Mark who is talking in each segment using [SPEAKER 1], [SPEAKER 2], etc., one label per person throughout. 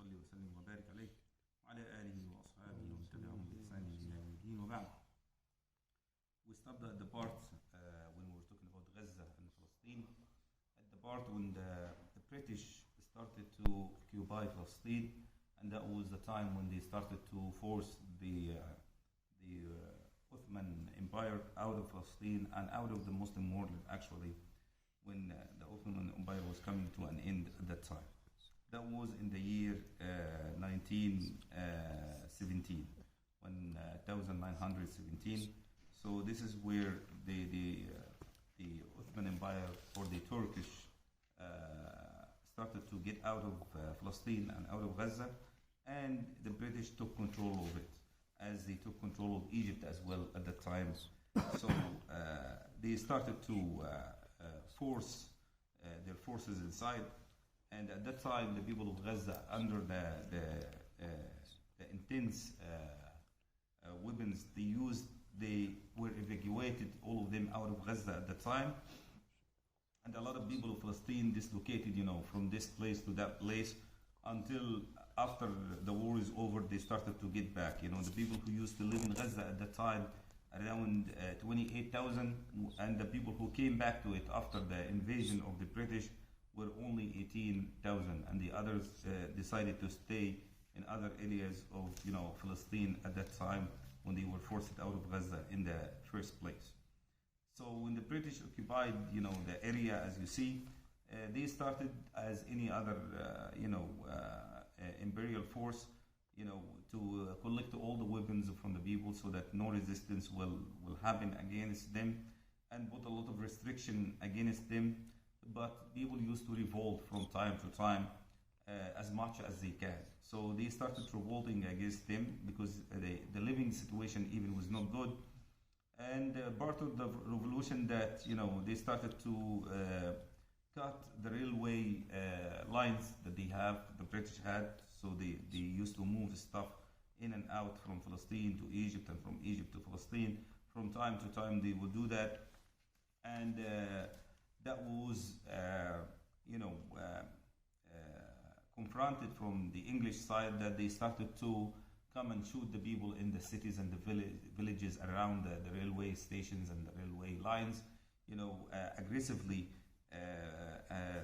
[SPEAKER 1] وصلي وسلم وبارك عليه وعلى آله وأصحابه ومن تبعهم بإحسان إلى يوم الدين وبعد. We stopped at the part when we were talking about Gaza and Palestine, at the part when the British started to occupy Palestine, and that was the time when they started to force the Ottoman Empire out of Palestine and out of the Muslim world, actually, when the Ottoman Empire was coming to an end at that time. That was in the year 1917, 1917. So this is where the Ottoman Empire or the Turkish started to get out of Palestine and out of Gaza, and the British took control of it, as they took control of Egypt as well at that time. So they started to force their forces inside, and at that time the people of Gaza, under the intense weapons they used, they were evacuated, all of them, out of Gaza at the time. And a lot of people of Palestine dislocated, from this place to that place, until after the war is over, they started to get back. The people who used to live in Gaza at the time, around 28,000, and the people who came back to it after the invasion of the British were only 18,000, and the others decided to stay in other areas of Palestine at that time, when they were forced out of Gaza in the first place. So when the British occupied, the area, as you see, they started as any other, imperial force, to collect all the weapons from the people so that no resistance will happen against them, and put a lot of restriction against them. But people used to revolt from time to time, as much as they can. So they started revolting against them because the living situation even was not good. And part of the revolution that, they started to cut the railway lines that the British had. So they used to move stuff in and out from Palestine to Egypt, and from Egypt to Palestine. From time to time they would do that. And that was, confronted from the English side, that they started to come and shoot the people in the cities and the villages around the railway stations and the railway lines, aggressively,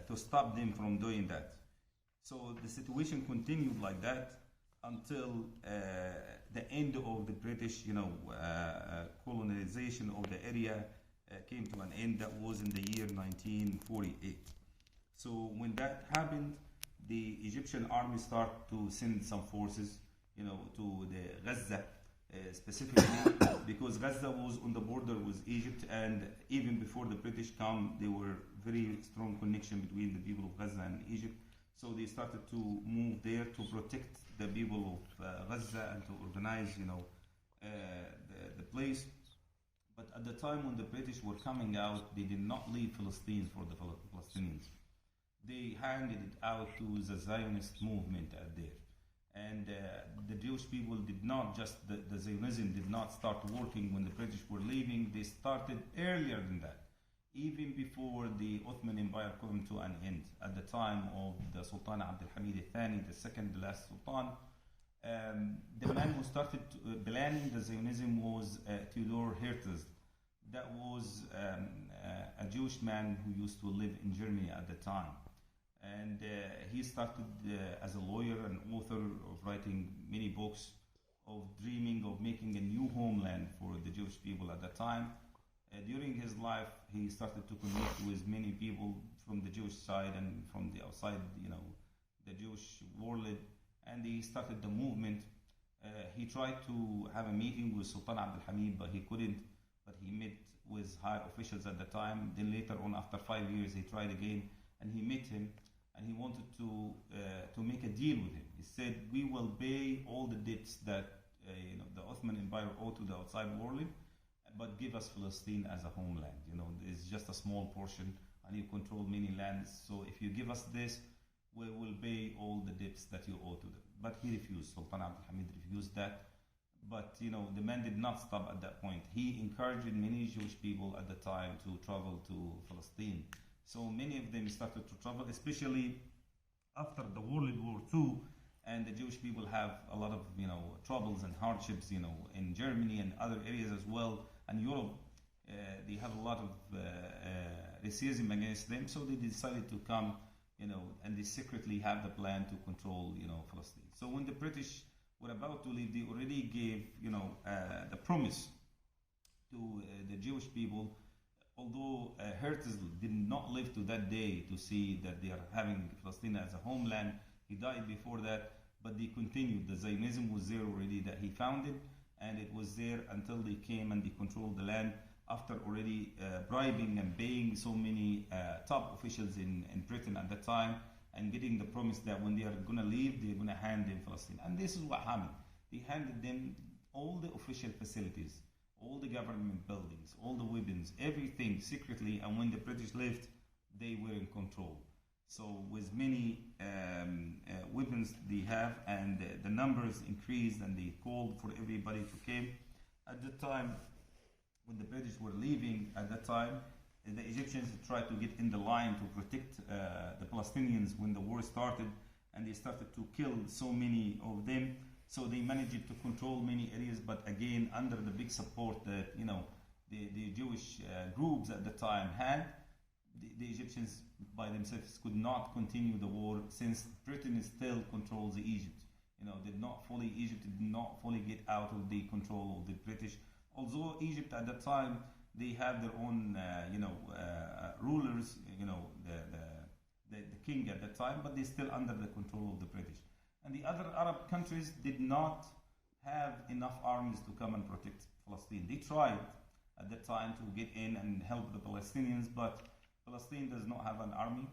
[SPEAKER 1] to stop them from doing that. So the situation continued like that until the end of the British, colonization of the area came to an end. That was in the year 1948. So when that happened, the Egyptian army started to send some forces, to the Gaza specifically, because Gaza was on the border with Egypt, and even before the British come, there were very strong connection between the people of Gaza and Egypt. So they started to move there to protect the people of Gaza and to organize, the place. But at the time when the British were coming out, they did not leave Palestine for the Palestinians. They handed it out to the Zionist movement out there. And the Jewish people did not just, the Zionism did not start working when the British were leaving. They started earlier than that, even before the Ottoman Empire came to an end. At the time of the Sultan Abdul Hamid al-Thani, the second to last Sultan, the man who started planning the Zionism was Theodor Herzl. That was a Jewish man who used to live in Germany at the time. And he started as a lawyer and author of writing many books, of dreaming of making a new homeland for the Jewish people at that time. During his life, he started to connect with many people from the Jewish side and from the outside, the Jewish world, and he started the movement. He tried to have a meeting with Sultan Abdul Hamid, but he couldn't. But he met with high officials at the time. Then later on, after 5 years, he tried again, and he met him, and he wanted to make a deal with him. He said, "We will pay all the debts that the Ottoman Empire owed to the outside world, but give us Palestine as a homeland. It's just a small portion, and you control many lands. So if you give us this, we will pay all the debts that you owe to them." But he refused. Sultan Abdul Hamid refused that. But the man did not stop at that point. He encouraged many Jewish people at the time to travel to Palestine. So many of them started to travel, especially after the World War II. and the Jewish people have a lot of troubles and hardships in Germany and other areas as well, and Europe. They have a lot of racism against them, so they decided to come, and they secretly have the plan to control, Palestine. So when the British were about to leave, they already gave, the promise to the Jewish people. Although Herzl did not live to that day to see that they are having Palestine as a homeland, he died before that, but they continued. The Zionism was there already that he founded, and it was there until they came and they controlled the land after already bribing and paying so many top officials in Britain at the time, and getting the promise that when they are going to leave, they're going to hand them Palestine. And this is what happened. They handed them all the official facilities, all the government buildings, all the weapons, everything secretly, and when the British left, they were in control. So with many weapons they have, and the numbers increased, and they called for everybody to come. At the time, when the British were leaving, at that time, the Egyptians tried to get in the line to protect the Palestinians when the war started, and they started to kill so many of them. So they managed to control many areas, but again, under the big support that the Jewish groups at the time had, the Egyptians by themselves could not continue the war, since Britain still controls Egypt. Egypt did not fully get out of the control of the British. Although Egypt at that time, they have their own rulers, the king at that time, but they're still under the control of the British. And the other Arab countries did not have enough armies to come and protect Palestine. They tried at that time to get in and help the Palestinians, but Palestine does not have an army.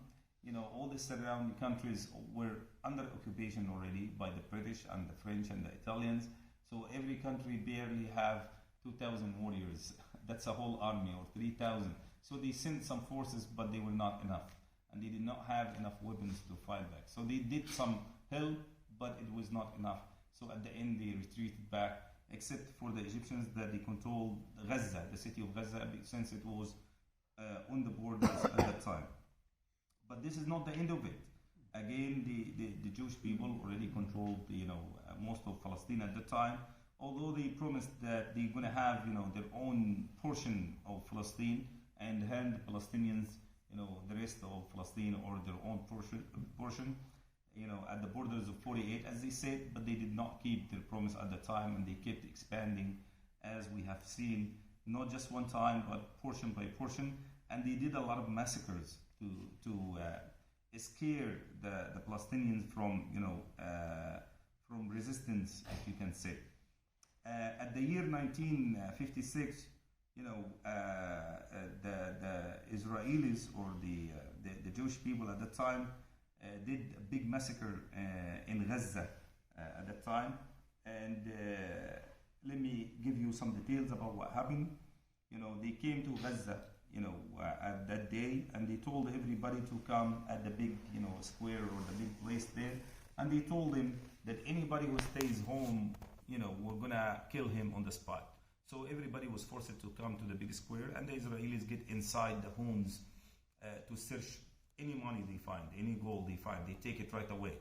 [SPEAKER 1] All the surrounding countries were under occupation already by the British and the French and the Italians. So every country barely have 2,000 warriors. That's a whole army, or 3,000. So they sent some forces, but they were not enough. And they did not have enough weapons to fight back. So they did some help, but it was not enough. So at the end, they retreated back, except for the Egyptians that they controlled Gaza, the city of Gaza, since it was on the borders at that time. But this is not the end of it. Again, the Jewish people already controlled, most of Palestine at the time. Although they promised that they're going to have, their own portion of Palestine, and hand the Palestinians, the rest of Palestine, or their own portion, at the borders of 48, as they said, but they did not keep their promise at the time, and they kept expanding, as we have seen, not just one time, but portion by portion, and they did a lot of massacres to scare the Palestinians from, from resistance, if you can say. At the year 1956, the Israelis, or the Jewish people at that time, did a big massacre in Gaza at that time. And let me give you some details about what happened. They came to Gaza, at that day, and they told everybody to come at the big, square, or the big place there. And they told them that anybody who stays home, we're gonna kill him on the spot. So everybody was forced to come to the big square, and the Israelis get inside the homes to search any money they find, any gold they find. They take it right away.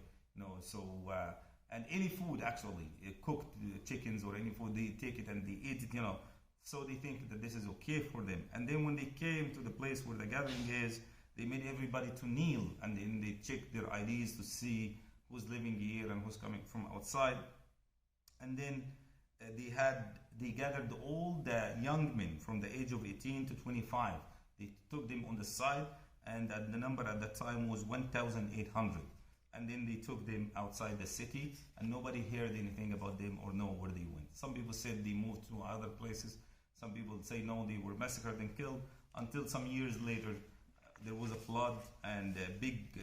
[SPEAKER 1] And any food, actually, cooked chickens or any food, they take it and they eat it. So they think that this is okay for them. And then when they came to the place where the gathering is, they made everybody to kneel, and then they checked their IDs to see who's living here and who's coming from outside. And then they gathered all the young men from the age of 18 to 25. They took them on the side, and the number at that time was 1,800. And then they took them outside the city, and nobody heard anything about them or know where they went. Some people said they moved to other places. Some people say no, they were massacred and killed, until some years later there was a flood and big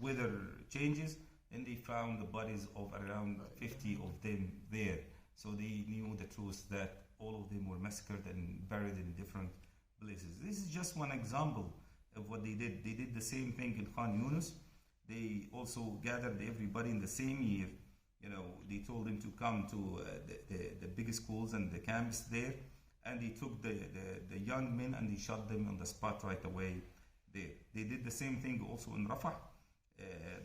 [SPEAKER 1] weather changes, and they found the bodies of around 50 of them there. So they knew the truth that all of them were massacred and buried in different places. This is just one example of what they did. They did the same thing in Khan Yunis. They also gathered everybody in the same year. They told them to come to the big schools and the camps there, and they took the young men and they shot them on the spot right away there. They did the same thing also in Rafah,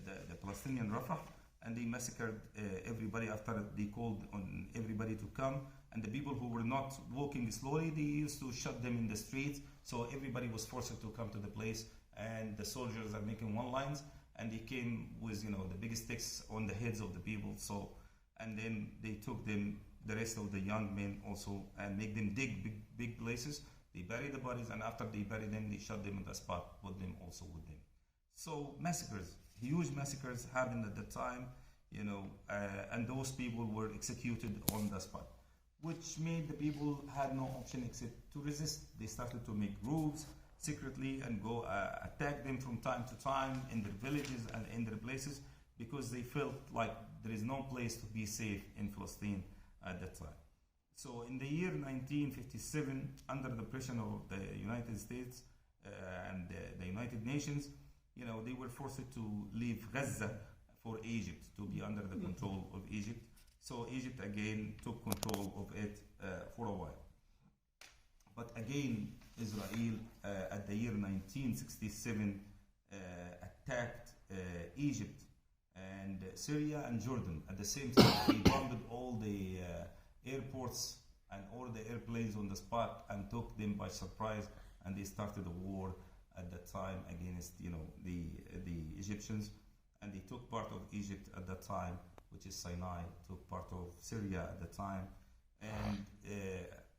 [SPEAKER 1] the Palestinian Rafah, and they massacred everybody after they called on everybody to come. And the people who were not walking slowly, they used to shut them in the streets, so everybody was forced to come to the place. And the soldiers are making one lines, and they came with the biggest sticks on the heads of the people. So, and then they took them, the rest of the young men also, and make them dig big places. They bury the bodies, and after they bury them, they shut them on the spot, put them also with them. So massacres, huge massacres happened at the time, and those people were executed on the spot, which made the people had no option except to resist. They started to make groups secretly and go attack them from time to time in their villages and in their places, because they felt like there is no place to be safe in Palestine at that time. So in the year 1957, under the pressure of the United States and the United Nations, they were forced to leave Gaza for Egypt, to be under the control of Egypt. So Egypt again took control of it for a while. But again, Israel at the year 1967 attacked Egypt and Syria and Jordan at the same time. They bombed all the airports and all the airplanes on the spot and took them by surprise, and they started a war at that time against the Egyptians. And they took part of Egypt at that time, which is Sinai, took part of Syria at the time. And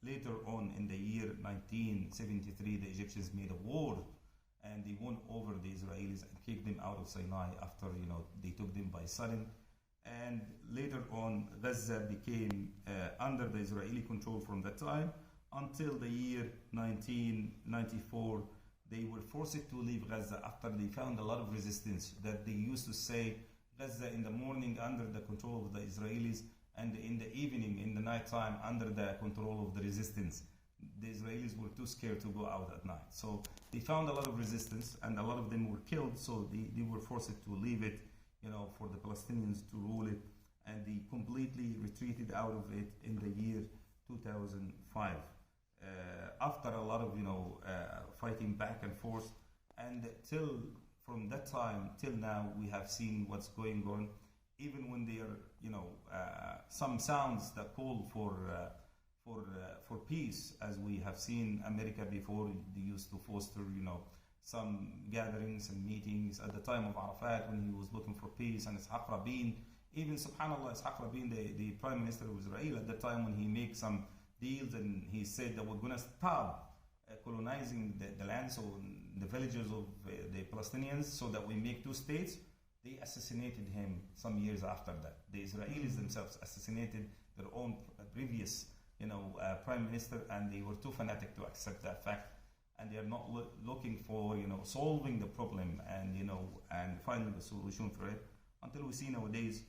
[SPEAKER 1] later on in the year 1973, the Egyptians made a war, and they won over the Israelis and kicked them out of Sinai after they took them by sudden. And later on, Gaza became under the Israeli control from that time until the year 1994. They were forced to leave Gaza after they found a lot of resistance. That they used to say Gaza in the morning under the control of the Israelis, and in the evening, in the night time, under the control of the resistance. The Israelis were too scared to go out at night. So they found a lot of resistance, and a lot of them were killed, so they were forced to leave it, for the Palestinians to rule it, and they completely retreated out of it in the year 2005. After a lot of, fighting back and forth, and from that time till now, we have seen what's going on. Even when there are, some sounds that call for peace, as we have seen America before, they used to foster, some gatherings and meetings at the time of Arafat when he was looking for peace, and Ishaq Rabin, even subhanallah, Ishaq Rabin, the Prime Minister of Israel at the time, when he made some deals and he said that we're going to stop colonizing the land, so the villages of the Palestinians, so that we make two states. They assassinated him some years after that. The Israelis themselves assassinated their own previous, prime minister, and they were too fanatic to accept that fact. And they are not looking for, solving the problem and, and finding a solution for it, until we see nowadays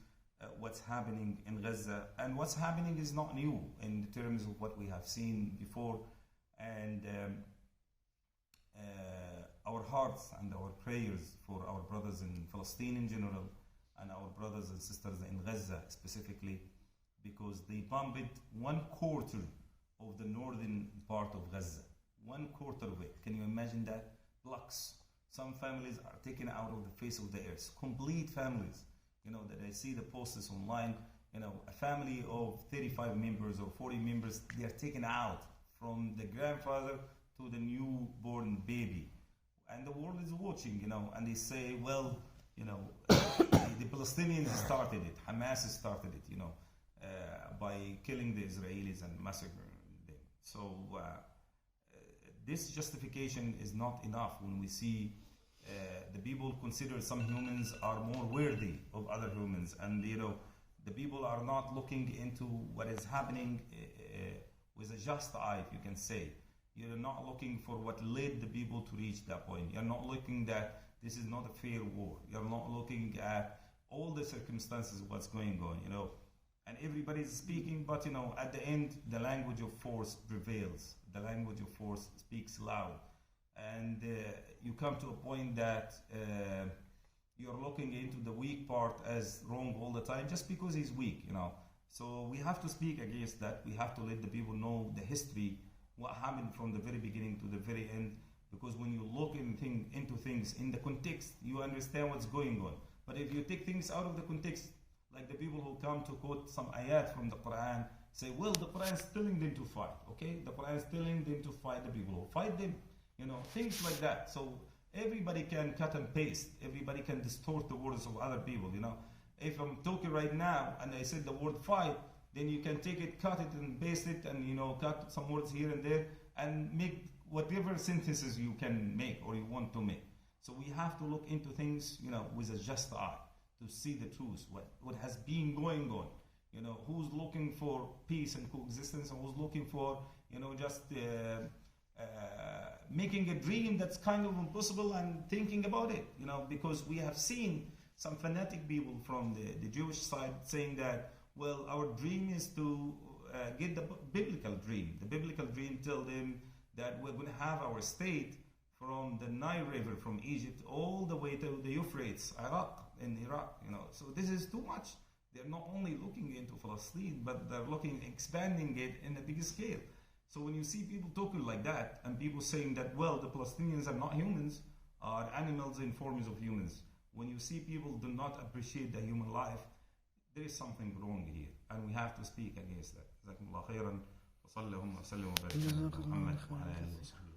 [SPEAKER 1] what's happening in Gaza. And what's happening is not new in terms of what we have seen before. And our hearts and our prayers for our brothers in Palestine in general, and our brothers and sisters in Gaza specifically, because they bombed 1/4 of the northern part of Gaza. 1/4 of it. Can you imagine that? Blocks. Some families are taken out of the face of the earth. Complete families. That I see the posts online. A family of 35 members or 40 members, they are taken out, from the grandfather to the newborn baby. And the world is watching, and they say, well, the Palestinians started it, Hamas started it, by killing the Israelis and massacring them. So this justification is not enough when we see the people consider some humans are more worthy of other humans, and the people are not looking into what is happening with a just eye, if you can say. You're not looking for what led the people to reach that point. You're not looking that this is not a fair war. You're not looking at all the circumstances of what's going on, And everybody's speaking, but at the end, the language of force prevails. The language of force speaks loud. And you come to a point that you're looking into the weak part as wrong all the time, just because he's weak, So we have to speak against that. We have to let the people know the history, what happened from the very beginning to the very end, because when you look into things in the context, you understand what's going on. But if you take things out of the context, Like the people who come to quote some ayat from the Quran, say, well, the Quran is telling them to fight, okay? The Quran is telling them to fight the people who fight them, things like that. So everybody can cut and paste. Everybody can distort the words of other people, If I'm talking right now and I said the word fight, then you can take it, cut it and paste it and, cut some words here and there and make whatever sentences you can make or you want to make. So we have to look into things, with a just eye to see the truth, what has been going on. Who's looking for peace and coexistence and who's looking for, just making a dream that's kind of impossible and thinking about it, because we have seen some fanatic people from the Jewish side saying that, well, our dream is to get the biblical dream. The biblical dream tells them that we're going to have our state from the Nile River, from Egypt, all the way to the Euphrates, Iraq. So this is too much. They're not only looking into Palestine, but they're expanding it in a bigger scale. So when you see people talking like that, and people saying that, well, the Palestinians are not humans, are animals in forms of humans. When you see people do not appreciate the human life, there is something wrong here, and we have to speak against that. جزاكم الله خيرا وصلى اللهم وسلم وبارك على محمد وعلى اله وصحبه.